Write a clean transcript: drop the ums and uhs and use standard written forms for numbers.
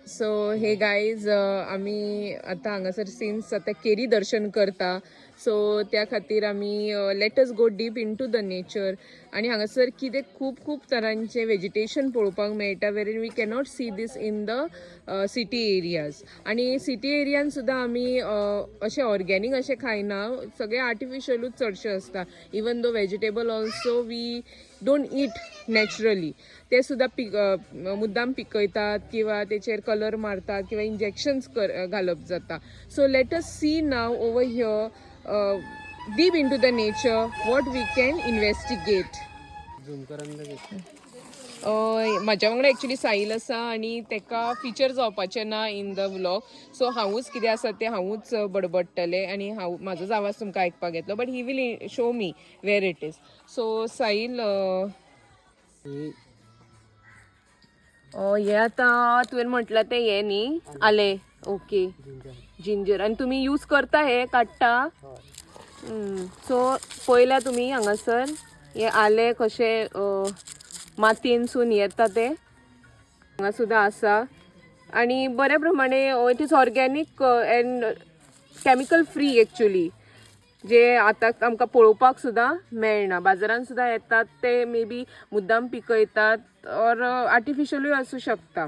So हे guys आम्ही आता हांगासर सिन्स आता केरी दर्शन करता सो त्या खातीर आमी let us go deep into the nature आनी हांगासर कितें खूब खूब तरांचे वेजिटेशन पळोवपाक मेळटा where we cannot see these in the city areas आनी सिटी एरियान सुद्दां आमी अशें ऑर्गेनीक अशें खायना सगळें आर्टिफिशलूच चडशें आसता even though vegetable also we don't eat naturally ते सुद्दां मुद्दाम पिकयतात किंवा तेचेर कलर मारतात किंवा इंजेक्शन्स घालप जाता so let us see now over here deep into the nature what we can investigate. म्हाज्या वांगडा एक्चुली साहिल आसा आनी तेका फिचर जावपाचें ना इन द व्लॉग सो हांवूच कितें आसा तें हांवूच बडबडटलें आनी म्हाजोच आवाज तुमकां आयकपाक येतलो but he will show me where it is. So Sahil हे आतां तुवें म्हटलां तें हें न्ही आलें ओके जिंजर आनी तुमी यूज करता हे काडटा सो पयल्या तुमी हांगासर हे आलें कशें मातयेनसून येता तें हांगा सुद्दां आसा आनी बऱ्या प्रमाणे it is organic end chemical free actually जे आतां आमकां पळोवपाक सुद्दां मेळना बाजारान सुद्दां येतात ते मे बी मुद्दाम पिकयतात ऑर आर्टिफिशलूय आसूं शकता.